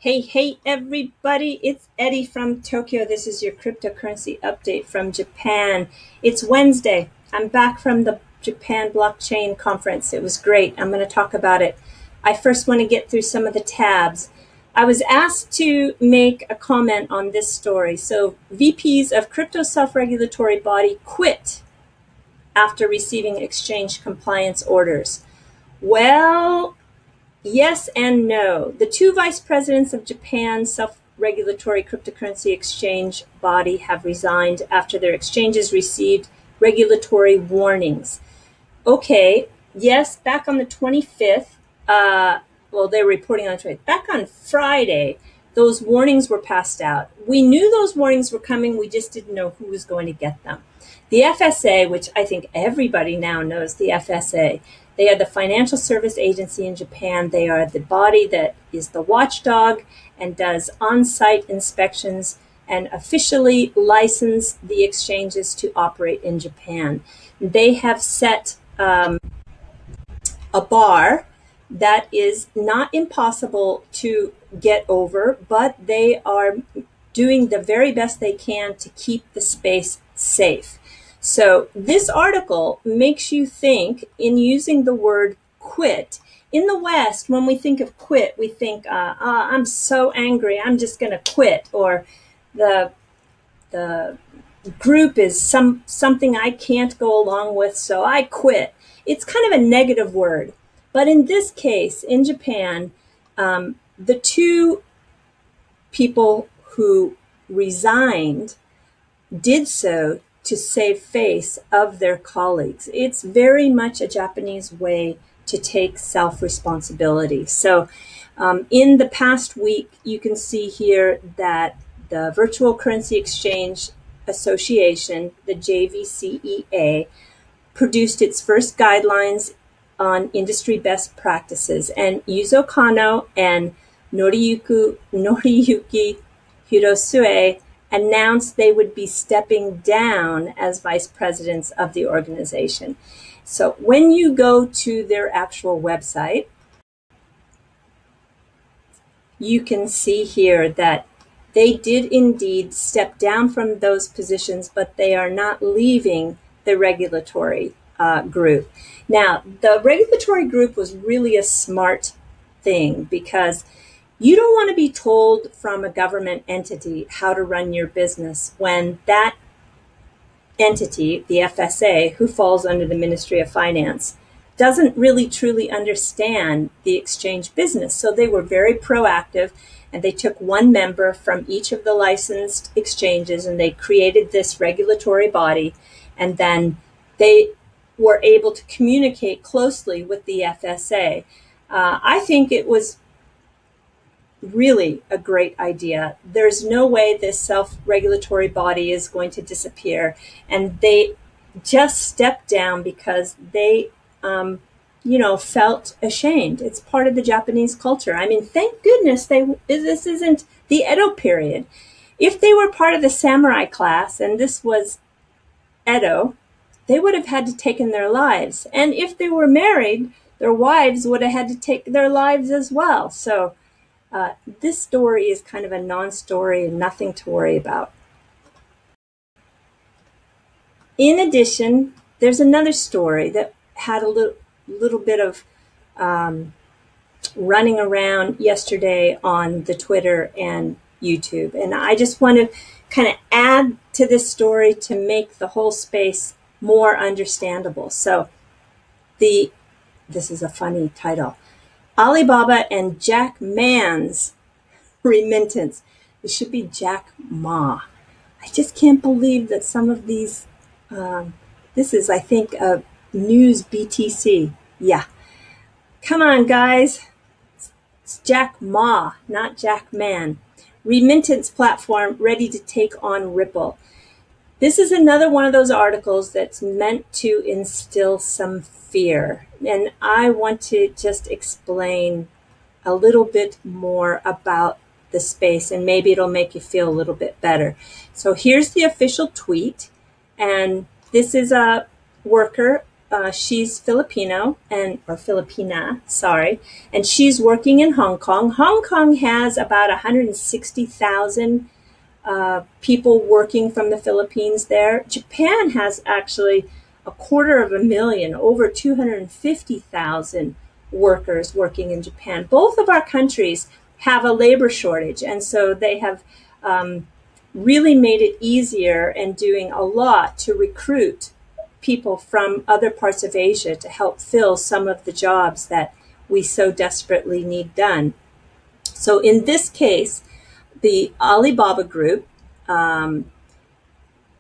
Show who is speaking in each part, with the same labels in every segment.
Speaker 1: Hey, everybody, it's Eddie from Tokyo. This is your cryptocurrency update from Japan. It's Wednesday. I'm back from the Japan Blockchain Conference. It was great. I'm going to talk about it. I first want to get through some of the tabs. I was asked to make a comment on this story. So VPs of crypto self-regulatory body quit after receiving exchange compliance orders. Well, yes and no. The two vice presidents of Japan's self-regulatory cryptocurrency exchange body have resigned after their exchanges received regulatory warnings. Okay, yes, back on the 25th, they were reporting on the 25th. Back on Friday, those warnings were passed out. We knew those warnings were coming, we just didn't know who was going to get them. The FSA, which I think everybody now knows the FSA, they are the financial service agency in Japan. They are the body that is the watchdog and does on-site inspections and officially license the exchanges to operate in Japan. They have set a bar that is not impossible to get over, but they are doing the very best they can to keep the space safe. So this article makes you think, in using the word quit. In the West, when we think of quit, we think, I'm so angry, I'm just going to quit. Or the group is something I can't go along with, so I quit. It's kind of a negative word. But in this case, in Japan, the two people who resigned did so to save face of their colleagues. It's very much a Japanese way to take self-responsibility. So in the past week, you can see here that the Virtual Currency Exchange Association, the JVCEA, produced its first guidelines on industry best practices. And Yuzo Kano and Noriyuki Hirosue announced they would be stepping down as vice presidents of the organization. So when you go to their actual website, you can see here that they did indeed step down from those positions, but they are not leaving the regulatory group. Now, the regulatory group was really a smart thing because you don't want to be told from a government entity how to run your business when that entity, the FSA, who falls under the Ministry of Finance, doesn't really truly understand the exchange business. So they were very proactive, and they took one member from each of the licensed exchanges and they created this regulatory body, and then they were able to communicate closely with the FSA. I think it was really a great idea. There's no way this self-regulatory body is going to disappear. And they just stepped down because they, felt ashamed. It's part of the Japanese culture. I mean, thank goodness this isn't the Edo period. If they were part of the samurai class and this was Edo, they would have had to take their lives. And if they were married, their wives would have had to take their lives as well. So this story is kind of a non-story and nothing to worry about. In addition, there's another story that had a little bit of running around yesterday on the Twitter and YouTube. And I just want to kind of add to this story to make the whole space more understandable. So this is a funny title. Alibaba and Jack Ma's remittance. It should be Jack Ma. I just can't believe that some of these, this is, I think, a news BTC. Yeah. Come on, guys. It's Jack Ma, not Jack Man. Remittance platform ready to take on Ripple. This is another one of those articles that's meant to instill some fear. And I want to just explain a little bit more about the space, and maybe it'll make you feel a little bit better. So here's the official tweet. And this is a worker she's Filipino or Filipina, sorry, and she's working in Hong Kong. Hong Kong has about 160,000 people working from the Philippines there. Japan has actually 250,000, over 250,000 workers working in Japan. Both of our countries have a labor shortage, and so they have really made it easier and doing a lot to recruit people from other parts of Asia to help fill some of the jobs that we so desperately need done. So in this case, the Alibaba Group,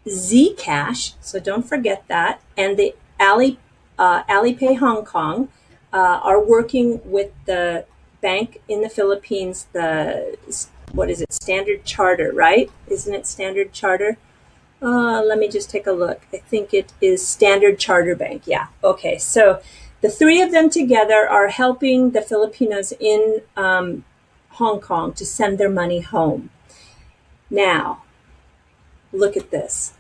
Speaker 1: Zcash, so don't forget that, and the Alipay Hong Kong are working with the bank in the Philippines, what is it, Standard Charter, right? Isn't it Standard Charter? Let me just take a look. I think it is Standard Charter Bank. Yeah. Okay. So the three of them together are helping the Filipinos in Hong Kong to send their money home. Now, look at this.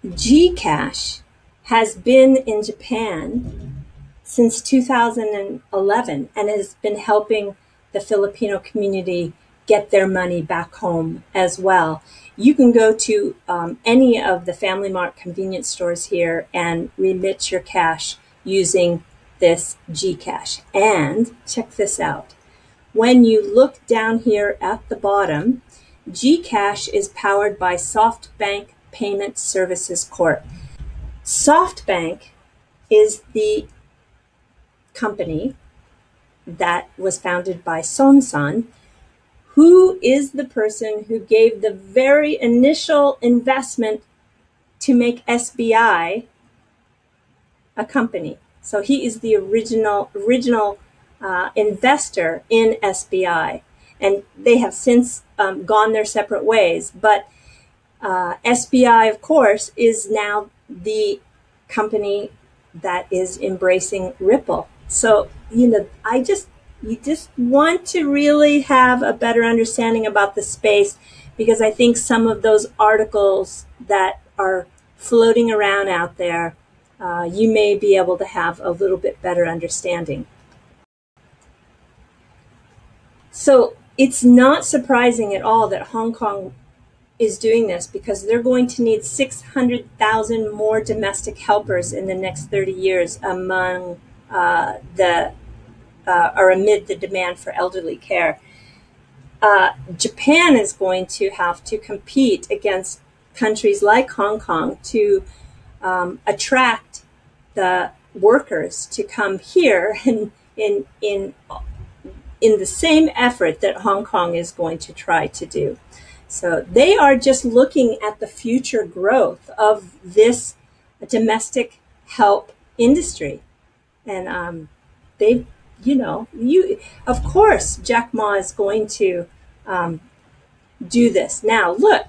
Speaker 1: Gcash has been in Japan since 2011 and has been helping the Filipino community get their money back home as well. You can go to any of the Family Mart convenience stores here and remit your cash using this Gcash. And check this out. When you look down here at the bottom, Gcash is powered by SoftBank Payment Services Corp. SoftBank is the company that was founded by Son, who is the person who gave the very initial investment to make SBI a company. So he is the original investor in SBI, and they have since gone their separate ways. But SBI, of course, is now the company that is embracing Ripple. So, you just want to really have a better understanding about the space, because I think some of those articles that are floating around out there, you may be able to have a little bit better understanding. So it's not surprising at all that Hong Kong is doing this, because they're going to need 600,000 more domestic helpers in the next 30 years amid the demand for elderly care. Japan is going to have to compete against countries like Hong Kong to attract the workers to come here in the same effort that Hong Kong is going to try to do. So they are just looking at the future growth of this domestic help industry. And of course, Jack Ma is going to do this. Now, look,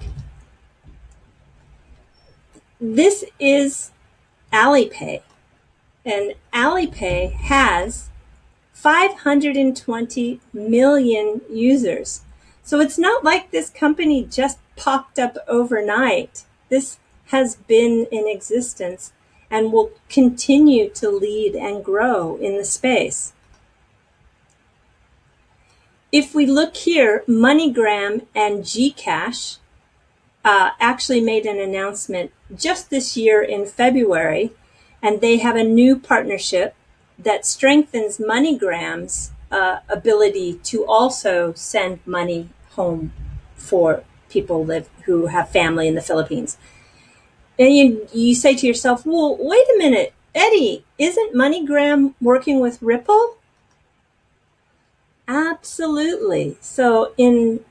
Speaker 1: this is Alipay. And Alipay has 520 million users. So it's not like this company just popped up overnight. This has been in existence and will continue to lead and grow in the space. If we look here, MoneyGram and Gcash actually made an announcement just this year in February, and they have a new partnership that strengthens MoneyGram's ability to also send money home for people who have family in the Philippines. And you say to yourself, well, wait a minute, Eddie, isn't MoneyGram working with Ripple? Absolutely. So in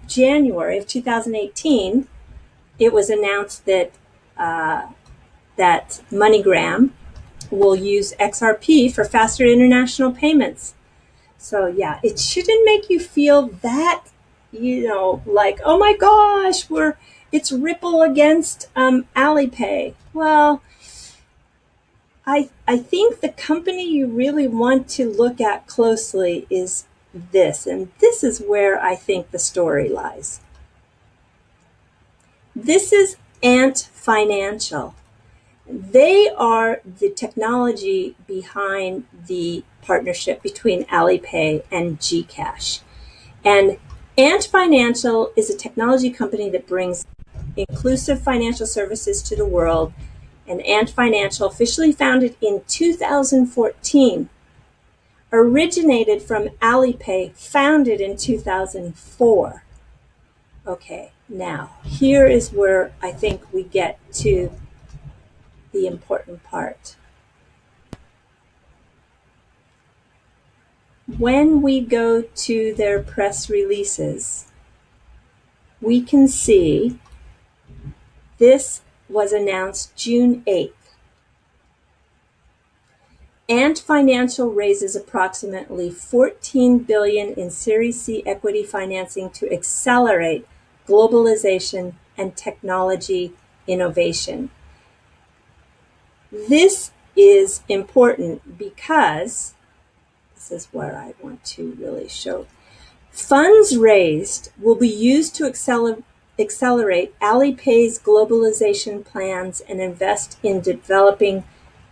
Speaker 1: January of 2018, it was announced that that MoneyGram will use XRP for faster international payments. So yeah, it shouldn't make you feel that, like, oh my gosh, it's Ripple against Alipay. Well, I think the company you really want to look at closely is this, and this is where I think the story lies. This is Ant Financial. They are the technology behind the partnership between Alipay and Gcash. And Ant Financial is a technology company that brings inclusive financial services to the world. And Ant Financial, officially founded in 2014, originated from Alipay, founded in 2004. Okay, now here is where I think we get to the important part. When we go to their press releases, we can see this was announced June 8th. Ant Financial raises approximately $14 billion in Series C equity financing to accelerate globalization and technology innovation. This is important because this is where I want to really show. Funds raised will be used to accelerate Alipay's globalization plans and invest in developing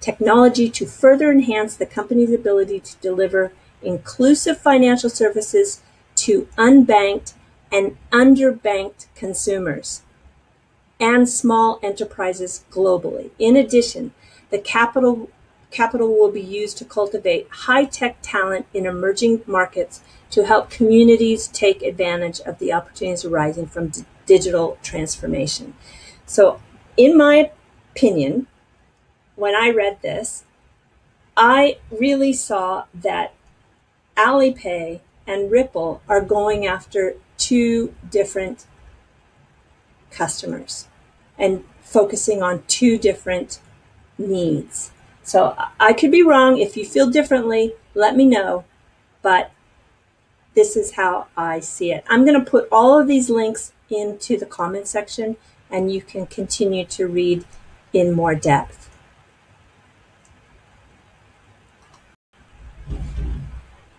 Speaker 1: technology to further enhance the company's ability to deliver inclusive financial services to unbanked and underbanked consumers and small enterprises globally. In addition, the capital will be used to cultivate high-tech talent in emerging markets to help communities take advantage of the opportunities arising from digital transformation. So, in my opinion, when I read this, I really saw that Alipay and Ripple are going after two different customers and focusing on two different needs. So I could be wrong. If you feel differently, let me know. But this is how I see it. I'm going to put all of these links into the comment section, and you can continue to read in more depth.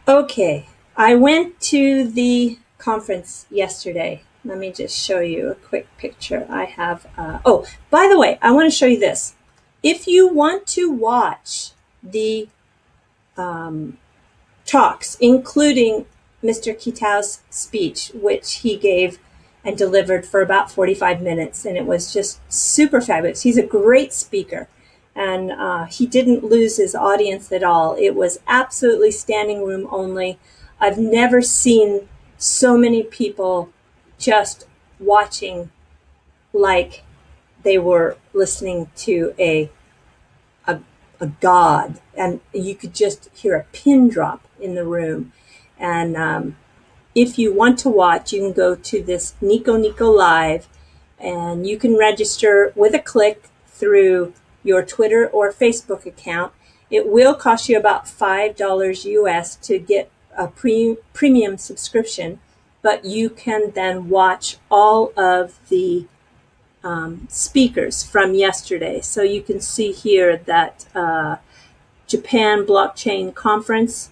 Speaker 1: Okay, I went to the conference yesterday. Let me just show you a quick picture. I have, oh, by the way, I want to show you this. If you want to watch the talks, including Mr. Kitao's speech, which he gave and delivered for about 45 minutes, and it was just super fabulous. He's a great speaker, and he didn't lose his audience at all. It was absolutely standing room only. I've never seen so many people just watching like they were listening to a god, and you could just hear a pin drop in the room. And if you want to watch, you can go to this Nico Live, and you can register with a click through your Twitter or Facebook account. It will cost you about $5 US to get a premium subscription, but you can then watch all of the speakers from yesterday. So you can see here that Japan Blockchain Conference,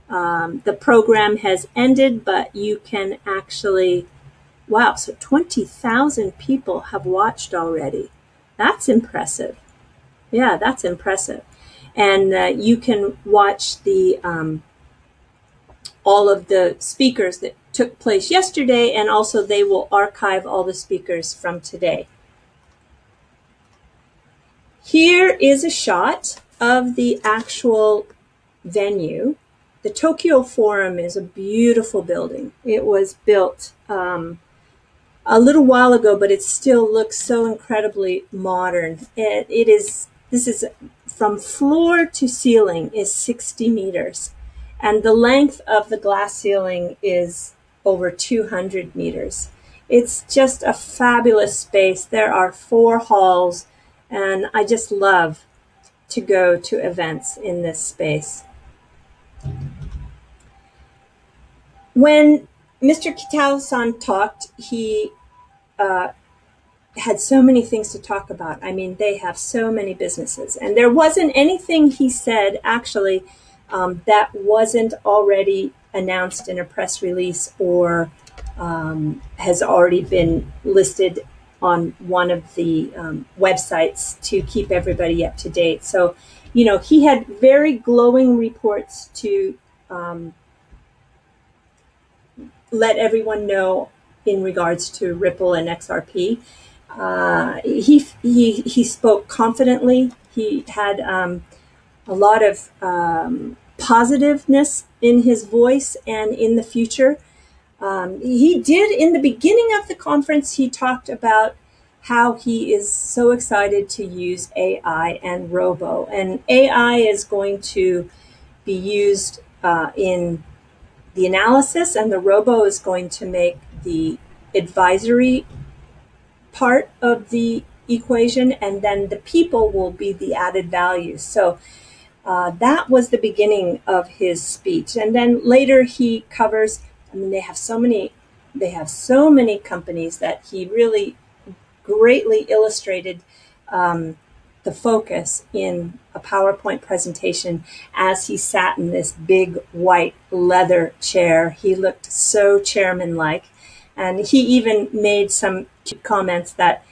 Speaker 1: the program has ended, but you can actually, wow, so 20,000 people have watched already. That's impressive. Yeah, that's impressive. And you can watch the all of the speakers that took place yesterday, and also they will archive all the speakers from today. Here is a shot of the actual venue. The Tokyo Forum is a beautiful building. It was built a little while ago, but it still looks so incredibly modern. This is from floor to ceiling is 60 meters. And the length of the glass ceiling is over 200 meters. It's just a fabulous space. There are 4 halls, and I just love to go to events in this space. When Mr. Kitao-san talked, he had so many things to talk about. I mean, they have so many businesses, and there wasn't anything he said actually that wasn't already announced in a press release or has already been listed on one of the websites to keep everybody up to date. So, he had very glowing reports to let everyone know in regards to Ripple and XRP. He spoke confidently. He had a lot of positiveness in his voice and in the future. He did, in the beginning of the conference, he talked about how he is so excited to use AI and robo. And AI is going to be used in the analysis, and the robo is going to make the advisory part of the equation, and then the people will be the added value. So that was the beginning of his speech. And then later he covers, they have so many companies that he really greatly illustrated the focus in a PowerPoint presentation as he sat in this big white leather chair. He looked so chairman-like. And he even made some comments that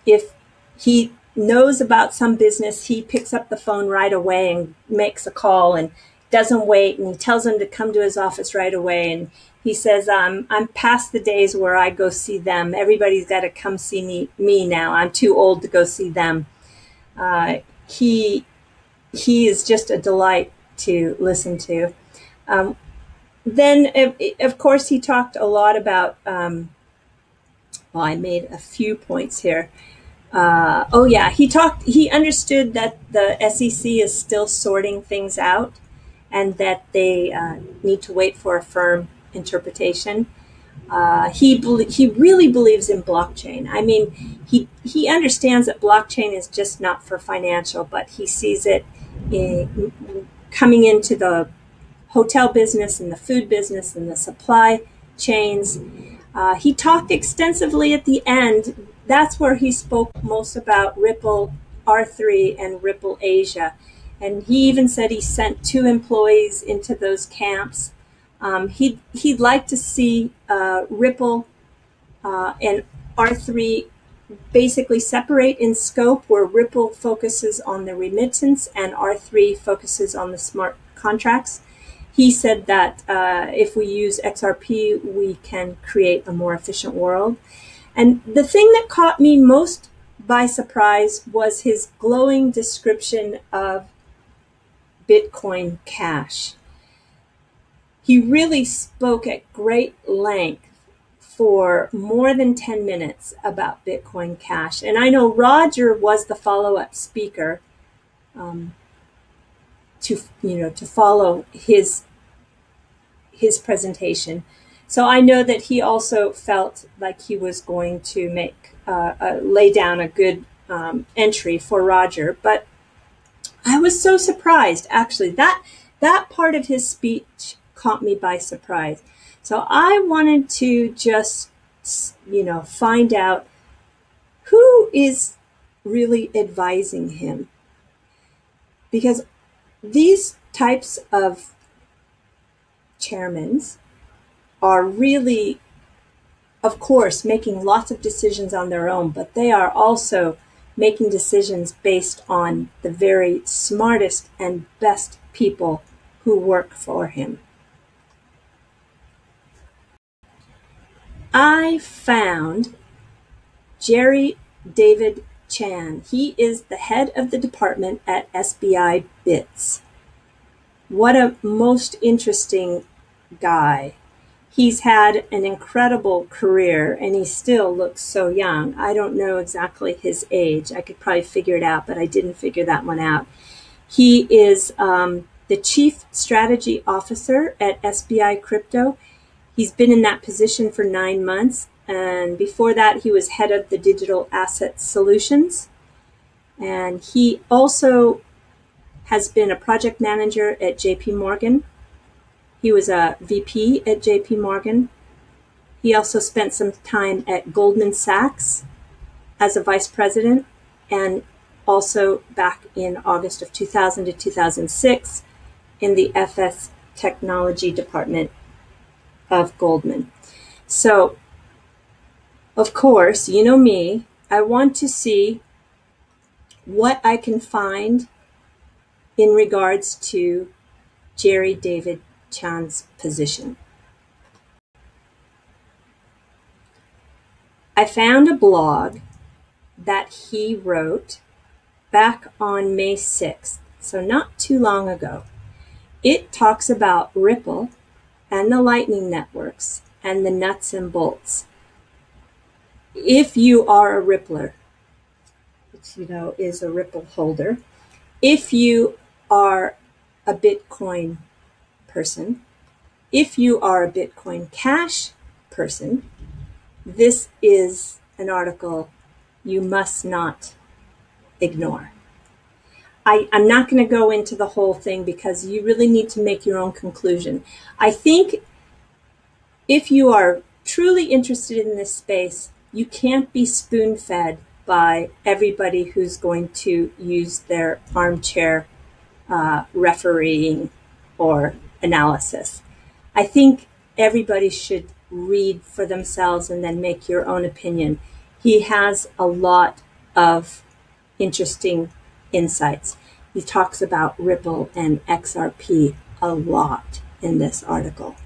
Speaker 1: if he knows about some business, he picks up the phone right away and makes a call and doesn't wait. And he tells them to come to his office right away. And he says, I'm past the days where I go see them. Everybody's got to come see me now. I'm too old to go see them. He is just a delight to listen to. Then, of course, he talked a lot about, I made a few points here. He understood that the SEC is still sorting things out and that they need to wait for a firm interpretation. He really believes in blockchain. I mean, he understands that blockchain is just not for financial, but he sees it coming into the hotel business and the food business and the supply chains. He talked extensively at the end. That's where he spoke most about Ripple R3 and Ripple Asia. And he even said he sent 2 employees into those camps. He'd like to see Ripple and R3 basically separate in scope, where Ripple focuses on the remittance and R3 focuses on the smart contracts. He said that if we use XRP, we can create a more efficient world. And the thing that caught me most by surprise was his glowing description of Bitcoin Cash. He really spoke at great length for more than 10 minutes about Bitcoin Cash. And I know Roger was the follow-up speaker to follow his presentation. So I know that he also felt like he was going to lay down a good entry for Roger. But I was so surprised, actually. That part of his speech caught me by surprise. So I wanted to just, find out who is really advising him. Because these types of chairmen are really, of course, making lots of decisions on their own, but they are also making decisions based on the very smartest and best people who work for him. I found Jerry David Chan. He is the head of the department at SBI BITS. What a most interesting guy. He's had an incredible career and he still looks so young. I don't know exactly his age. I could probably figure it out, but I didn't figure that one out. He is the Chief Strategy Officer at SBI Crypto. He's been in that position for 9 months. And before that, he was head of the Digital Asset Solutions. And he also has been a project manager at JP Morgan. He was a VP at JP Morgan. He also spent some time at Goldman Sachs as a vice president, and also back in August of 2000 to 2006 in the FS Technology Department of Goldman. So Of course, you know me, I want to see what I can find in regards to Jerry David Chan's position. I found a blog that he wrote back on May 6th, so not too long ago. It talks about Ripple and the Lightning networks and the nuts and bolts. If you are a Rippler, which is a Ripple holder, if you are a Bitcoin person, if you are a Bitcoin Cash person, this is an article you must not ignore. I'm not going to go into the whole thing because you really need to make your own conclusion. I think if you are truly interested in this space, you can't be spoon-fed by everybody who's going to use their armchair refereeing or analysis. I think everybody should read for themselves and then make your own opinion. He has a lot of interesting insights. He talks about Ripple and XRP a lot in this article.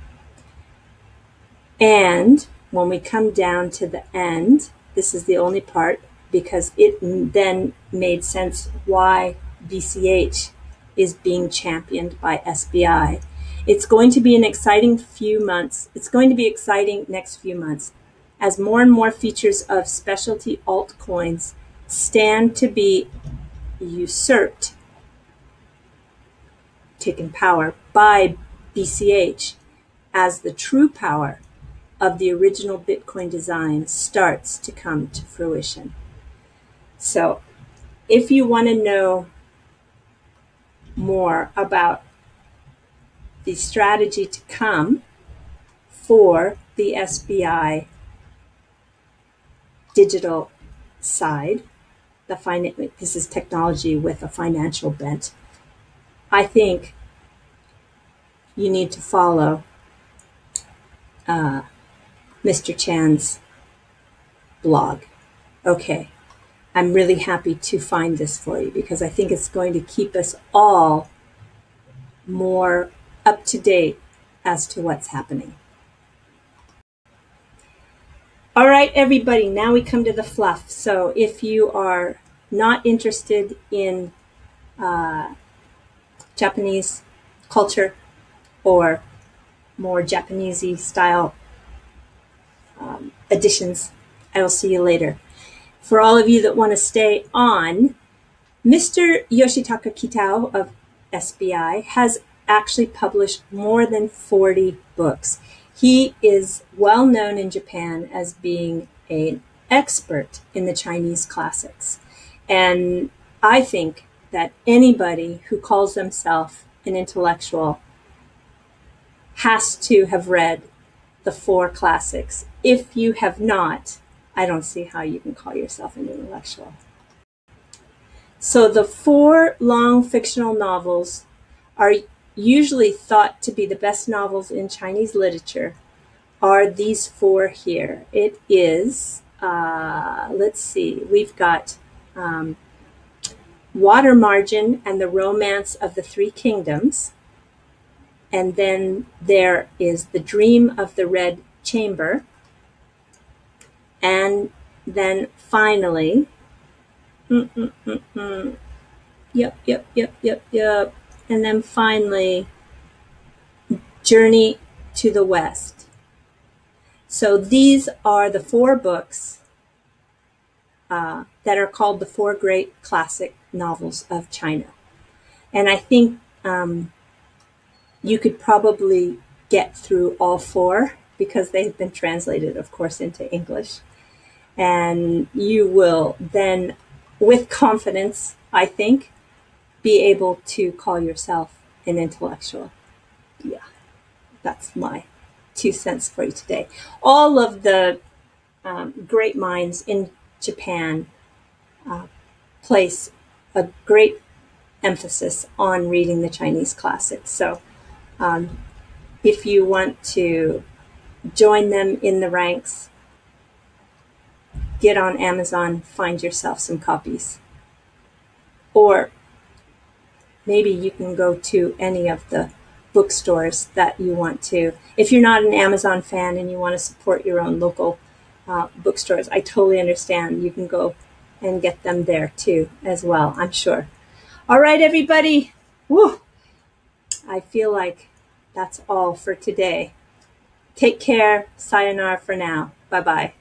Speaker 1: And when we come down to the end, this is the only part because it then made sense why BCH is being championed by SBI. It's going to be an exciting few months. It's going to be exciting next few months as more and more features of specialty altcoins stand to be usurped, taken power by BCH as the true power of the original Bitcoin design starts to come to fruition. So if you want to know more about the strategy to come for the SBI digital side, this is technology with a financial bent, I think you need to follow Mr. Chan's blog. Okay, I'm really happy to find this for you because I think it's going to keep us all more up to date as to what's happening. All right, everybody, now we come to the fluff. So if you are not interested in Japanese culture or more Japanese-y style editions, I will see you later. For all of you that want to stay on, Mr. Yoshitaka Kitao of SBI has actually published more than 40 books. He is well known in Japan as being an expert in the Chinese classics. And I think that anybody who calls themselves an intellectual has to have read the 4 classics. If you have not, I don't see how you can call yourself an intellectual. So the 4 long fictional novels are usually thought to be the best novels in Chinese literature are these 4 here. It is, let's see, we've got Water Margin and the Romance of the Three Kingdoms. And then there is The Dream of the Red Chamber. And then finally, yep. And then finally, Journey to the West. So these are the 4 books that are called the 4 great classic novels of China. And I think you could probably get through all 4 because they've been translated, of course, into English. And you will then, with confidence, I think, be able to call yourself an intellectual. Yeah, that's my 2 cents for you today. All of the great minds in Japan place a great emphasis on reading the Chinese classics. So if you want to join them in the ranks, get on Amazon, find yourself some copies. Or maybe you can go to any of the bookstores that you want to. If you're not an Amazon fan and you want to support your own local bookstores, I totally understand. You can go and get them there too, as well, I'm sure. All right, everybody. Woo! I feel like that's all for today. Take care. Sayonara for now. Bye-bye.